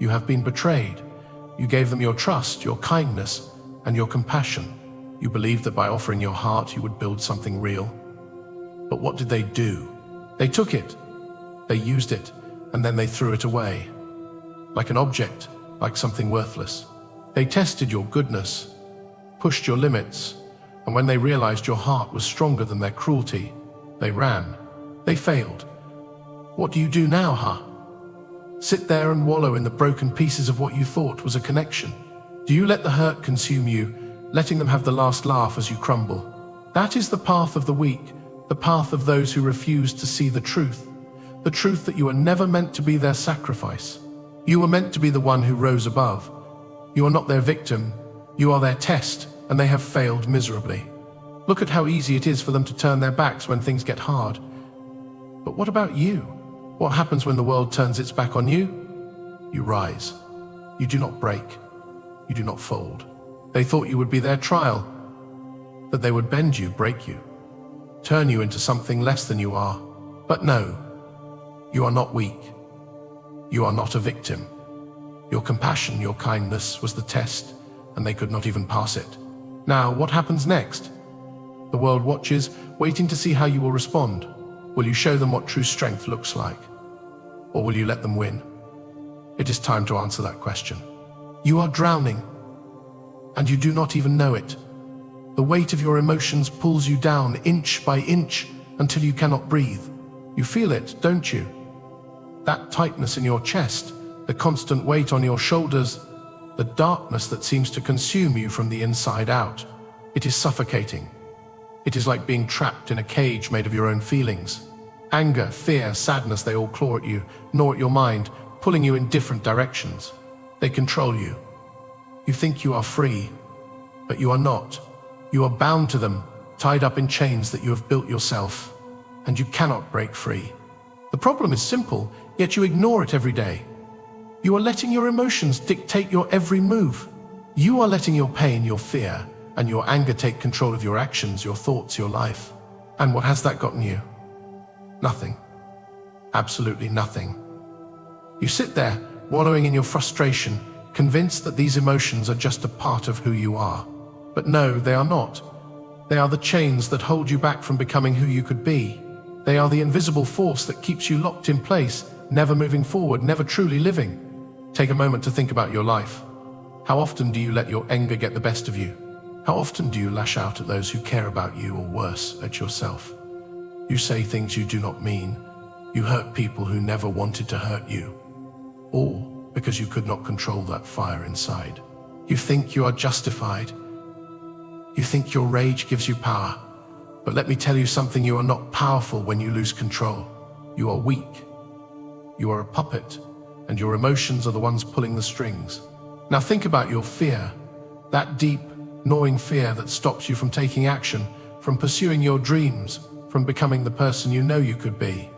You have been betrayed. You gave them your trust, your kindness, and your compassion. You believed that by offering your heart you would build something real. But what did they do? They took it, they used it, and then they threw it away. Like an object, like something worthless. They tested your goodness, pushed your limits, and when they realized your heart was stronger than their cruelty, they ran. They failed. What do you do now, huh? Sit there and wallow in the broken pieces of what you thought was a connection? Do you let the hurt consume you, letting them have the last laugh as you crumble? That is the path of the weak, the path of those who refuse to see the truth that you were never meant to be their sacrifice. You were meant to be the one who rose above. You are not their victim, you are their test, and they have failed miserably. Look at how easy it is for them to turn their backs when things get hard. But what about you? What happens when the world turns its back on you? You rise. You do not break. You do not fold. They thought you would be their trial, that they would bend you, break you, turn you into something less than you are. But no, you are not weak. You are not a victim. Your compassion, your kindness was the test, and they could not even pass it. Now, what happens next? The world watches, waiting to see how you will respond. Will you show them what true strength looks like? Or will you let them win? It is time to answer that question. You are drowning, and you do not even know it. The weight of your emotions pulls you down inch by inch until you cannot breathe. You feel it, don't you? That tightness in your chest, the constant weight on your shoulders, the darkness that seems to consume you from the inside out. It is suffocating. It is like being trapped in a cage made of your own feelings. Anger, fear, sadness, they all claw at you, gnaw at your mind, pulling you in different directions. They control you. You think you are free, but you are not. You are bound to them, tied up in chains that you have built yourself, and you cannot break free. The problem is simple, yet you ignore it every day. You are letting your emotions dictate your every move. You are letting your pain, your fear, and your anger take control of your actions, your thoughts, your life. And what has that gotten you? Nothing. Absolutely nothing. You sit there, wallowing in your frustration, convinced that these emotions are just a part of who you are. But no, they are not. They are the chains that hold you back from becoming who you could be. They are the invisible force that keeps you locked in place, never moving forward, never truly living. Take a moment to think about your life. How often do you let your anger get the best of you? How often do you lash out at those who care about you, or worse, at yourself? You say things you do not mean. You hurt people who never wanted to hurt you. All because you could not control that fire inside. You think you are justified. You think your rage gives you power. But let me tell you something, you are not powerful when you lose control. You are weak. You are a puppet, and your emotions are the ones pulling the strings. Now think about your fear, that deep, gnawing fear that stops you from taking action, from pursuing your dreams, from becoming the person you know you could be.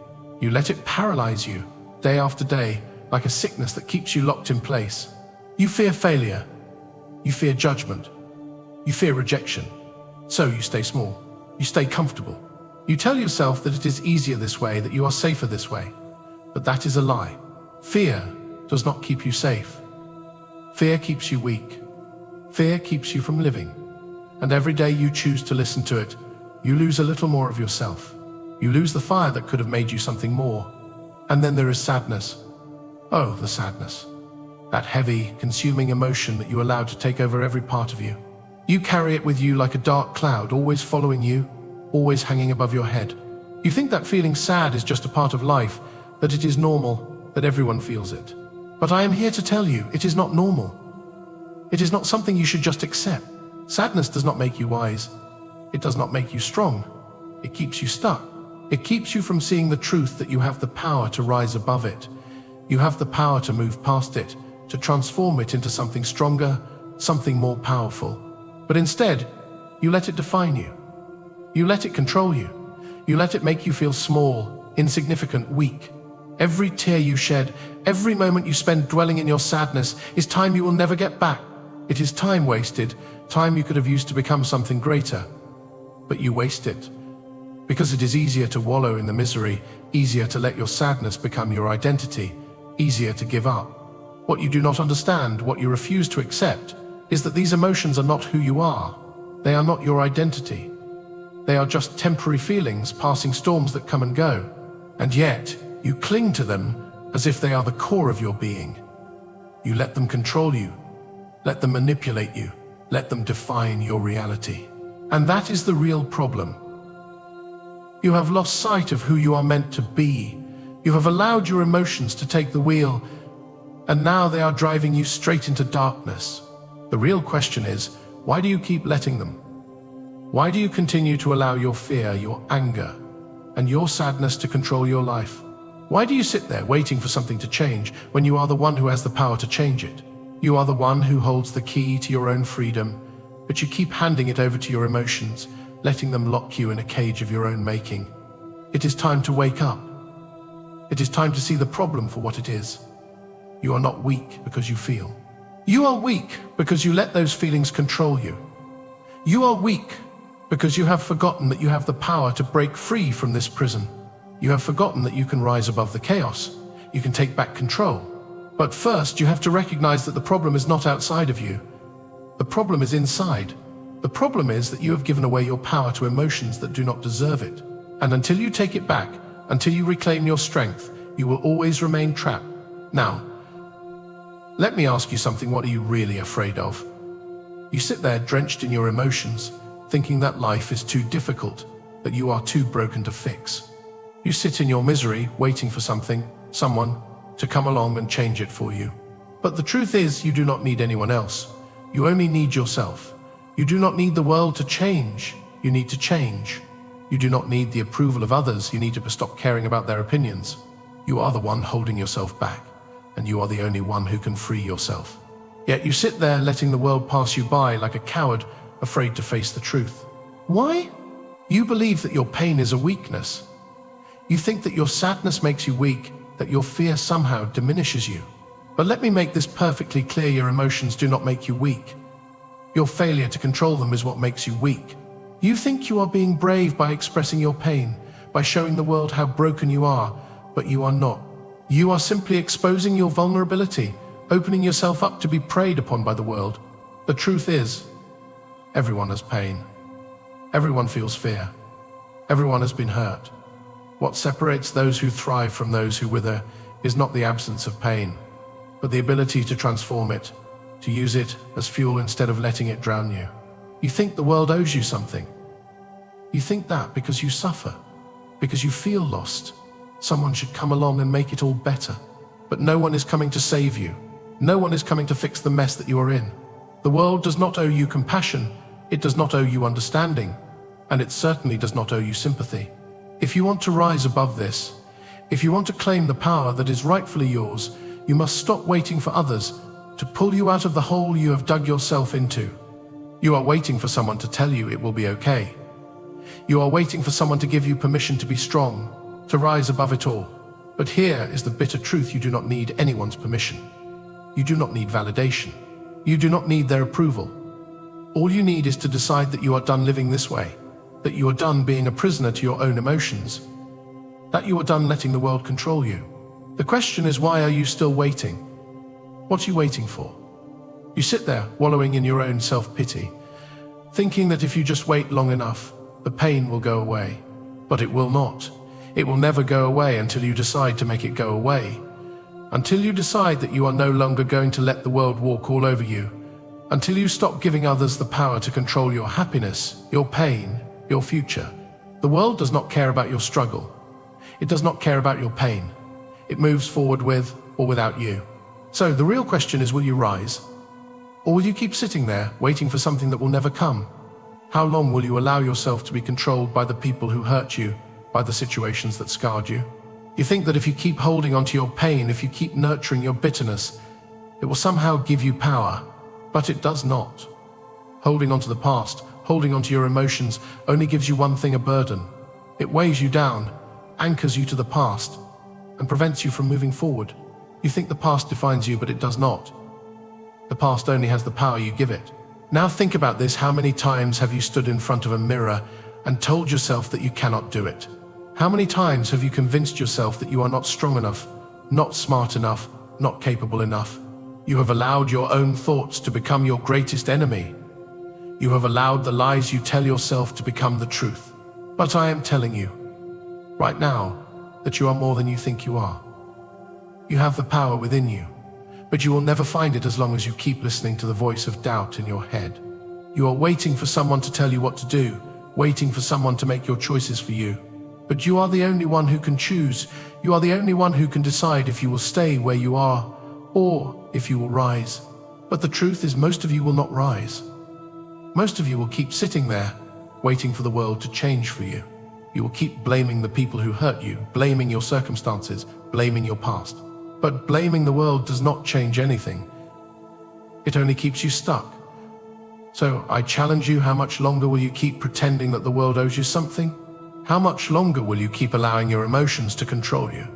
You let it paralyze you, day after day, like a sickness that keeps you locked in place. You fear failure. You fear judgment. You fear rejection. So you stay small. You stay comfortable. You tell yourself that it is easier this way, that you are safer this way. But that is a lie. Fear does not keep you safe. Fear keeps you weak. Fear keeps you from living. And every day you choose to listen to it, you lose a little more of yourself. You lose the fire that could have made you something more. And then there is sadness. Oh, the sadness. That heavy, consuming emotion that you allowed to take over every part of you. You carry it with you like a dark cloud, always following you, always hanging above your head. You think that feeling sad is just a part of life, that it is normal, that everyone feels it. But I am here to tell you, it is not normal. It is not something you should just accept. Sadness does not make you wise. It does not make you strong. It keeps you stuck. It keeps you from seeing the truth that you have the power to rise above it. You have the power to move past it, to transform it into something stronger, something more powerful. But instead, you let it define you. You let it control you. You let it make you feel small, insignificant, weak. Every tear you shed, every moment you spend dwelling in your sadness is time you will never get back. It is time wasted, time you could have used to become something greater. But you waste it. Because it is easier to wallow in the misery, easier to let your sadness become your identity, easier to give up. What you do not understand, what you refuse to accept, is that these emotions are not who you are. They are not your identity. They are just temporary feelings, passing storms that come and go. And yet, you cling to them as if they are the core of your being. You let them control you, let them manipulate you, let them define your reality. And that is the real problem. You have lost sight of who you are meant to be. You have allowed your emotions to take the wheel, and now they are driving you straight into darkness. The real question is, why do you keep letting them? Why do you continue to allow your fear, your anger, and your sadness to control your life? Why do you sit there waiting for something to change when you are the one who has the power to change it? You are the one who holds the key to your own freedom, but you keep handing it over to your emotions, letting them lock you in a cage of your own making. It is time to wake up. It is time to see the problem for what it is. You are not weak because you feel. You are weak because you let those feelings control you. You are weak because you have forgotten that you have the power to break free from this prison. You have forgotten that you can rise above the chaos. You can take back control. But first, you have to recognize that the problem is not outside of you. The problem is inside. The problem is that you have given away your power to emotions that do not deserve it. And until you take it back, until you reclaim your strength, you will always remain trapped. Now, let me ask you something. What are you really afraid of? You sit there drenched in your emotions, thinking that life is too difficult, that you are too broken to fix. You sit in your misery, waiting for something, someone, to come along and change it for you. But the truth is, you do not need anyone else. You only need yourself. You do not need the world to change. You need to change. You do not need the approval of others. You need to stop caring about their opinions. You are the one holding yourself back, and you are the only one who can free yourself. Yet you sit there letting the world pass you by like a coward, afraid to face the truth. Why? You believe that your pain is a weakness. You think that your sadness makes you weak, that your fear somehow diminishes you. But let me make this perfectly clear: your emotions do not make you weak. Your failure to control them is what makes you weak. You think you are being brave by expressing your pain, by showing the world how broken you are, but you are not. You are simply exposing your vulnerability, opening yourself up to be preyed upon by the world. The truth is, everyone has pain. Everyone feels fear. Everyone has been hurt. What separates those who thrive from those who wither is not the absence of pain, but the ability to transform it, to use it as fuel instead of letting it drown you. You think the world owes you something. You think that because you suffer, because you feel lost, someone should come along and make it all better. But no one is coming to save you. No one is coming to fix the mess that you are in. The world does not owe you compassion. It does not owe you understanding. And it certainly does not owe you sympathy. If you want to rise above this, if you want to claim the power that is rightfully yours, you must stop waiting for others to pull you out of the hole you have dug yourself into. You are waiting for someone to tell you it will be okay. You are waiting for someone to give you permission to be strong, to rise above it all. But here is the bitter truth: you do not need anyone's permission. You do not need validation. You do not need their approval. All you need is to decide that you are done living this way, that you are done being a prisoner to your own emotions, that you are done letting the world control you. The question is, why are you still waiting? What are you waiting for? You sit there wallowing in your own self-pity, thinking that if you just wait long enough, the pain will go away. But it will not. It will never go away until you decide to make it go away. Until you decide that you are no longer going to let the world walk all over you. Until you stop giving others the power to control your happiness, your pain, your future. The world does not care about your struggle. It does not care about your pain. It moves forward with or without you. So the real question is, will you rise? Or will you keep sitting there, waiting for something that will never come? How long will you allow yourself to be controlled by the people who hurt you, by the situations that scarred you? You think that if you keep holding onto your pain, if you keep nurturing your bitterness, it will somehow give you power, but it does not. Holding onto the past, holding onto your emotions only gives you one thing: a burden. It weighs you down, anchors you to the past, and prevents you from moving forward. You think the past defines you, but it does not. The past only has the power you give it. Now think about this: how many times have you stood in front of a mirror and told yourself that you cannot do it? How many times have you convinced yourself that you are not strong enough, not smart enough, not capable enough? You have allowed your own thoughts to become your greatest enemy. You have allowed the lies you tell yourself to become the truth. But I am telling you, right now, that you are more than you think you are. You have the power within you, but you will never find it as long as you keep listening to the voice of doubt in your head. You are waiting for someone to tell you what to do, waiting for someone to make your choices for you. But you are the only one who can choose. You are the only one who can decide if you will stay where you are, or if you will rise. But the truth is, most of you will not rise. Most of you will keep sitting there, waiting for the world to change for you. You will keep blaming the people who hurt you, blaming your circumstances, blaming your past. But blaming the world does not change anything. It only keeps you stuck. So I challenge you, how much longer will you keep pretending that the world owes you something? How much longer will you keep allowing your emotions to control you?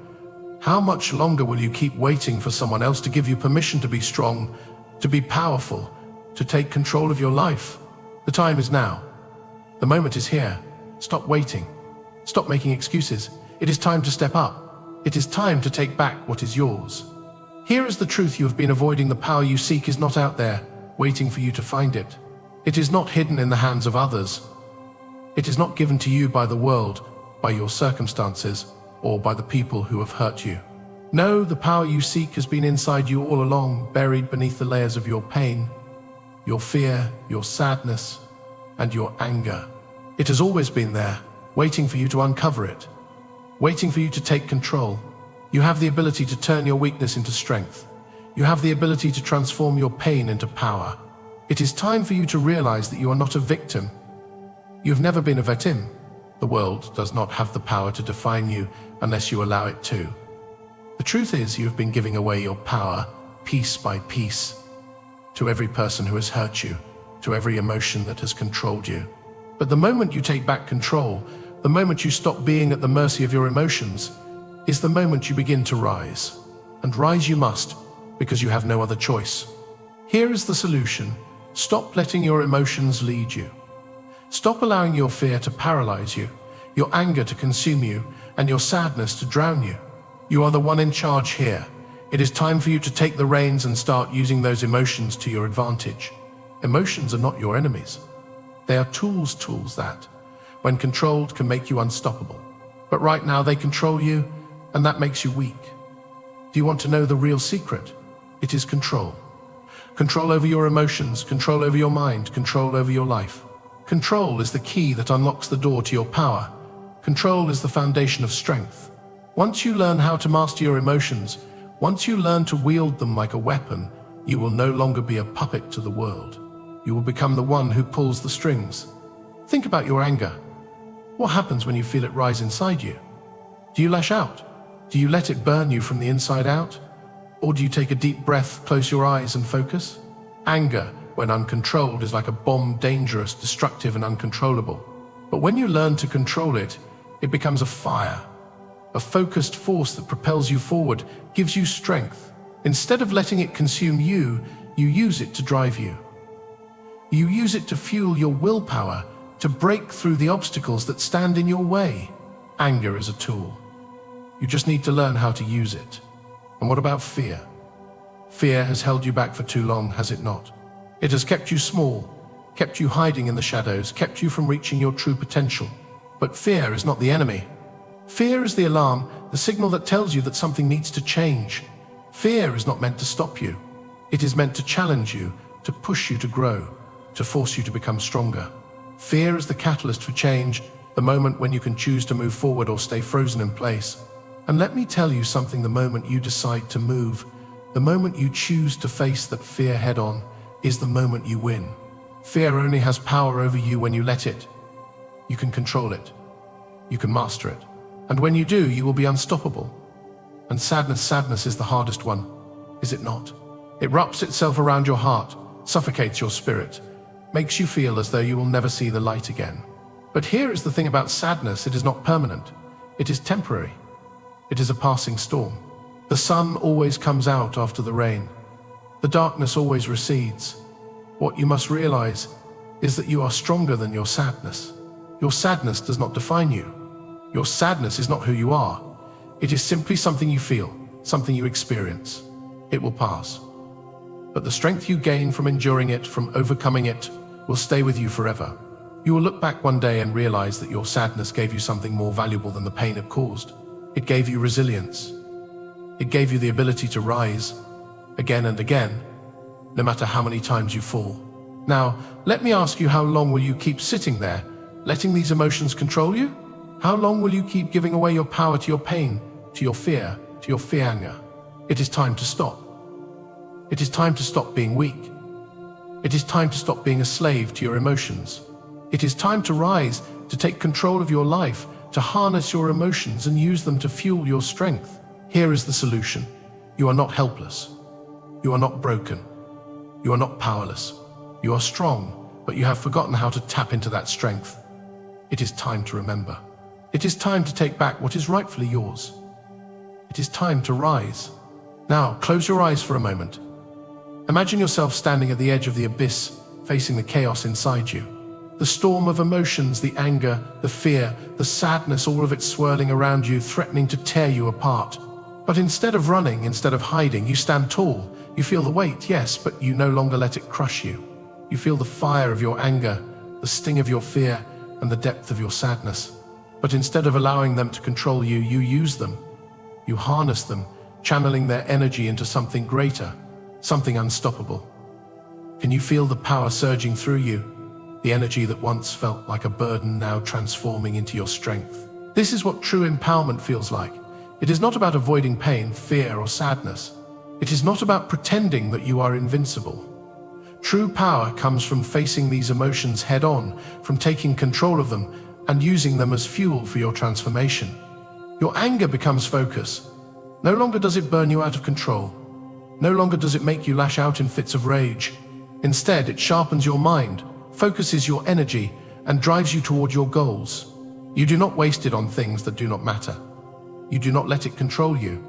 How much longer will you keep waiting for someone else to give you permission to be strong, to be powerful, to take control of your life? The time is now. The moment is here. Stop waiting. Stop making excuses. It is time to step up. It is time to take back what is yours. Here is the truth you have been avoiding. The power you seek is not out there, waiting for you to find it. It is not hidden in the hands of others. It is not given to you by the world, by your circumstances, or by the people who have hurt you. No, the power you seek has been inside you all along, buried beneath the layers of your pain, your fear, your sadness, and your anger. It has always been there, waiting for you to uncover it, waiting for you to take control. You have the ability to turn your weakness into strength. You have the ability to transform your pain into power. It is time for you to realize that you are not a victim. You've never been a victim. The world does not have the power to define you unless you allow it to. The truth is, you have been giving away your power, piece by piece, to every person who has hurt you, to every emotion that has controlled you. But the moment you take back control, the moment you stop being at the mercy of your emotions, is the moment you begin to rise. And rise you must, because you have no other choice. Here is the solution. Stop letting your emotions lead you. Stop allowing your fear to paralyze you, your anger to consume you, and your sadness to drown you. You are the one in charge here. It is time for you to take the reins and start using those emotions to your advantage. Emotions are not your enemies. They are tools that, when controlled, can make you unstoppable. But right now they control you, and that makes you weak. Do you want to know the real secret? It is control. Control over your emotions, control over your mind, control over your life. Control is the key that unlocks the door to your power. Control is the foundation of strength. Once you learn how to master your emotions, once you learn to wield them like a weapon, you will no longer be a puppet to the world. You will become the one who pulls the strings. Think about your anger. What happens when you feel it rise inside you? Do you lash out? Do you let it burn you from the inside out? Or do you take a deep breath, close your eyes, and focus? Anger, when uncontrolled, is like a bomb, dangerous, destructive, and uncontrollable. But when you learn to control it, it becomes a fire, a focused force that propels you forward, gives you strength. Instead of letting it consume you, you use it to drive you. You use it to fuel your willpower, to break through the obstacles that stand in your way. Anger is a tool. You just need to learn how to use it. And what about fear? Fear has held you back for too long, has it not? It has kept you small, kept you hiding in the shadows, kept you from reaching your true potential. But fear is not the enemy. Fear is the alarm, the signal that tells you that something needs to change. Fear is not meant to stop you. It is meant to challenge you, to push you to grow, to force you to become stronger. Fear is the catalyst for change, the moment when you can choose to move forward or stay frozen in place. And let me tell you something, the moment you decide to move, the moment you choose to face that fear head on, is the moment you win. Fear only has power over you when you let it. You can control it. You can master it. And when you do, you will be unstoppable. And sadness is the hardest one, is it not? It wraps itself around your heart, suffocates your spirit, makes you feel as though you will never see the light again. But here is the thing about sadness, it is not permanent. It is temporary. It is a passing storm. The sun always comes out after the rain. The darkness always recedes. What you must realize is that you are stronger than your sadness. Your sadness does not define you. Your sadness is not who you are. It is simply something you feel, something you experience. It will pass. but the strength you gain from enduring it, from overcoming it, will stay with you forever. You will look back one day and realize that your sadness gave you something more valuable than the pain it caused. It gave you resilience. It gave you the ability to rise again and again, no matter how many times you fall. Now, let me ask you, how long will you keep sitting there, letting these emotions control you? How long will you keep giving away your power to your pain, to your fear, anger? It is time to stop. It is time to stop being weak. It is time to stop being a slave to your emotions. It is time to rise, to take control of your life, to harness your emotions and use them to fuel your strength. Here is the solution. You are not helpless. You are not broken. You are not powerless. You are strong, but you have forgotten how to tap into that strength. It is time to remember. It is time to take back what is rightfully yours. It is time to rise. Now, close your eyes for a moment. Imagine yourself standing at the edge of the abyss, facing the chaos inside you. The storm of emotions, the anger, the fear, the sadness, all of it swirling around you, threatening to tear you apart. But instead of running, instead of hiding, you stand tall. You feel the weight, yes, but you no longer let it crush you. You feel the fire of your anger, the sting of your fear, and the depth of your sadness. But instead of allowing them to control you, you use them. You harness them, channeling their energy into something greater, something unstoppable. Can you feel the power surging through you? The energy that once felt like a burden now transforming into your strength. This is what true empowerment feels like. It is not about avoiding pain, fear, or sadness. It is not about pretending that you are invincible. True power comes from facing these emotions head-on, from taking control of them and using them as fuel for your transformation. Your anger becomes focus. No longer does it burn you out of control. No longer does it make you lash out in fits of rage. Instead, it sharpens your mind, focuses your energy, and drives you toward your goals. You do not waste it on things that do not matter. You do not let it control you.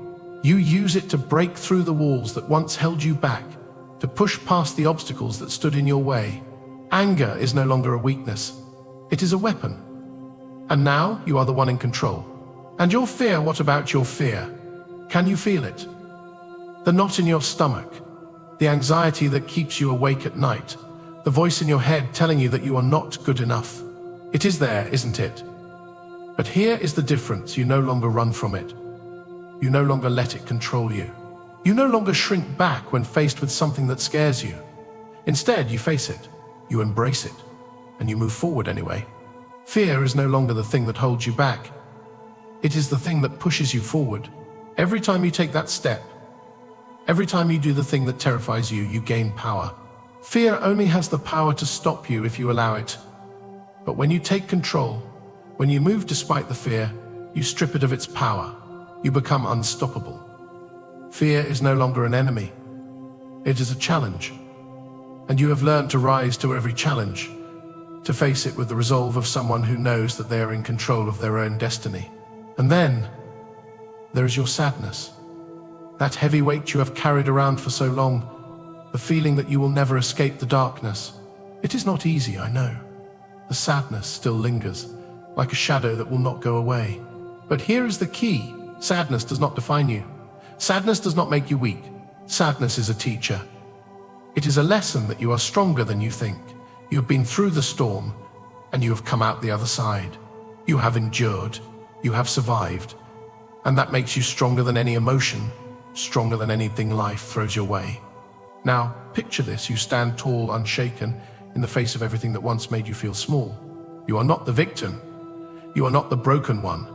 You use it to break through the walls that once held you back, to push past the obstacles that stood in your way. Anger is no longer a weakness. It is a weapon. And now you are the one in control. And your fear, what about your fear? Can you feel it? The knot in your stomach, the anxiety that keeps you awake at night, the voice in your head telling you that you are not good enough. It is there, isn't it? But here is the difference. You no longer run from it. You no longer let it control you. You no longer shrink back when faced with something that scares you. Instead, you face it, you embrace it, and you move forward anyway. Fear is no longer the thing that holds you back. It is the thing that pushes you forward. Every time you take that step, every time you do the thing that terrifies you, you gain power. Fear only has the power to stop you if you allow it. But when you take control, when you move despite the fear, you strip it of its power. You become unstoppable. Fear is no longer an enemy. It is a challenge. And you have learned to rise to every challenge, to face it with the resolve of someone who knows that they are in control of their own destiny. And then, there is your sadness. That heavy weight you have carried around for so long, the feeling that you will never escape the darkness. It is not easy, I know. The sadness still lingers, like a shadow that will not go away. But here is the key. Sadness does not define you. Sadness does not make you weak. Sadness is a teacher. It is a lesson that you are stronger than you think. You have been through the storm, and you have come out the other side. You have endured. You have survived. And that makes you stronger than any emotion, stronger than anything life throws your way. Now, picture this. You stand tall, unshaken, in the face of everything that once made you feel small. You are not the victim. You are not the broken one.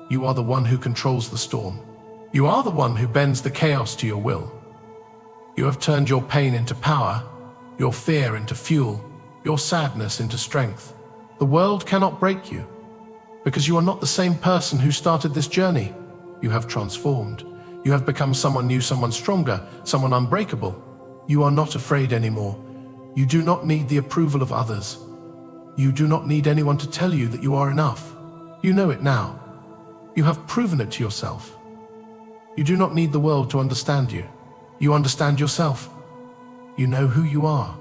You are the one who controls the storm. You are the one who bends the chaos to your will. You have turned your pain into power, your fear into fuel, your sadness into strength. The world cannot break you, because you are not the same person who started this journey. You have transformed. You have become someone new, someone stronger, someone unbreakable. You are not afraid anymore. You do not need the approval of others. You do not need anyone to tell you that you are enough. You know it now. You have proven it to yourself. You do not need the world to understand you. You understand yourself. You know who you are,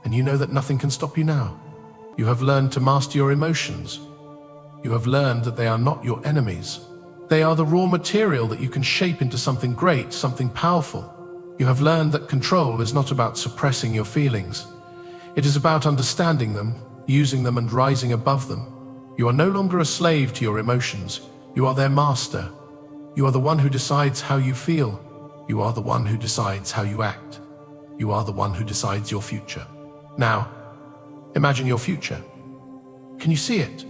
and you know that nothing can stop you now. You have learned to master your emotions. You have learned that they are not your enemies. They are the raw material that you can shape into something great, something powerful. You have learned that control is not about suppressing your feelings. It is about understanding them, using them, and rising above them. You are no longer a slave to your emotions. You are their master. You are the one who decides how you feel. You are the one who decides how you act. You are the one who decides your future. Now, imagine your future. Can you see it?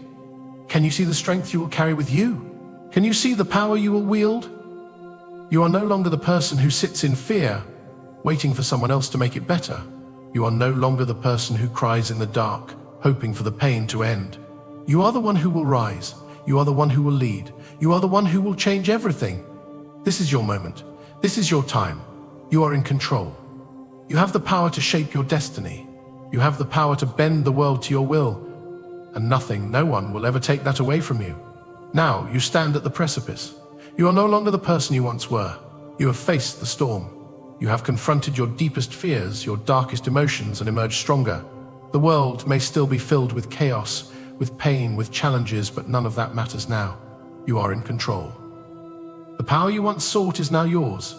Can you see the strength you will carry with you? Can you see the power you will wield? You are no longer the person who sits in fear, waiting for someone else to make it better. You are no longer the person who cries in the dark, hoping for the pain to end. You are the one who will rise. You are the one who will lead. You are the one who will change everything. This is your moment. This is your time. You are in control. You have the power to shape your destiny. You have the power to bend the world to your will. And nothing, no one will ever take that away from you. Now you stand at the precipice. You are no longer the person you once were. You have faced the storm. You have confronted your deepest fears, your darkest emotions, and emerged stronger. The world may still be filled with chaos, with pain, with challenges, but none of that matters now. You are in control. The power you once sought is now yours.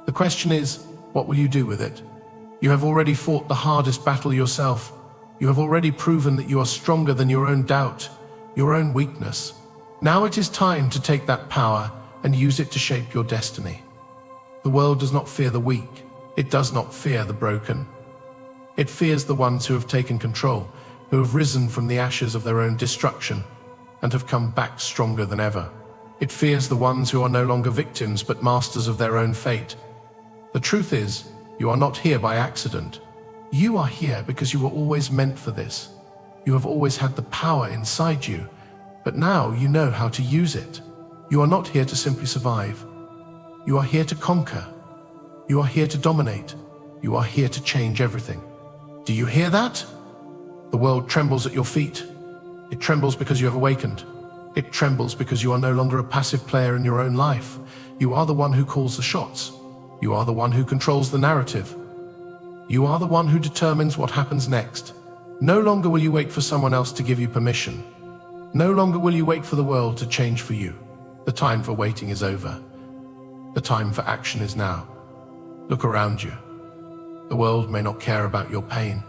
The question is, what will you do with it? You have already fought the hardest battle yourself. You have already proven that you are stronger than your own doubt, your own weakness. Now it is time to take that power and use it to shape your destiny. The world does not fear the weak. It does not fear the broken. It fears the ones who have taken control, who have risen from the ashes of their own destruction and have come back stronger than ever. It fears the ones who are no longer victims but masters of their own fate. The truth is, you are not here by accident. You are here because you were always meant for this. You have always had the power inside you, but now you know how to use it. You are not here to simply survive. You are here to conquer. You are here to dominate. You are here to change everything. Do you hear that? The world trembles at your feet. It trembles because you have awakened. It trembles because you are no longer a passive player in your own life. You are the one who calls the shots. You are the one who controls the narrative. You are the one who determines what happens next. No longer will you wait for someone else to give you permission. No longer will you wait for the world to change for you. The time for waiting is over. The time for action is now. Look around you. The world may not care about your pain,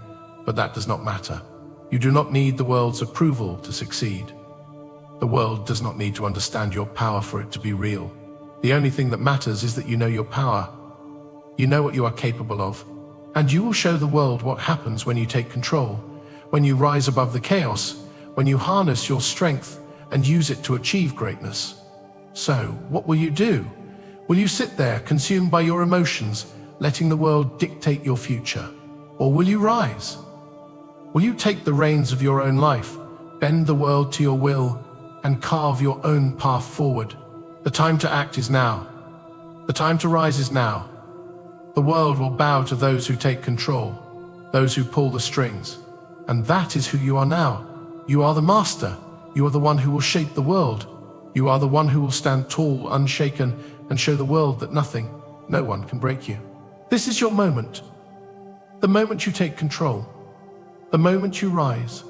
but that does not matter. You do not need the world's approval to succeed. The world does not need to understand your power for it to be real. The only thing that matters is that you know your power. You know what you are capable of, and you will show the world what happens when you take control, when you rise above the chaos, when you harness your strength and use it to achieve greatness. So, what will you do? Will you sit there, consumed by your emotions, letting the world dictate your future? Or will you rise? Will you take the reins of your own life, bend the world to your will, and carve your own path forward? The time to act is now. The time to rise is now. The world will bow to those who take control, those who pull the strings. And that is who you are now. You are the master. You are the one who will shape the world. You are the one who will stand tall, unshaken, and show the world that nothing, no one can break you. This is your moment. The moment you take control. The moment you rise.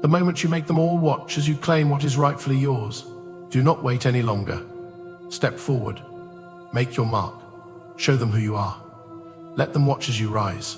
The moment you make them all watch as you claim what is rightfully yours. Do not wait any longer. Step forward. Make your mark. Show them who you are. Let them watch as you rise.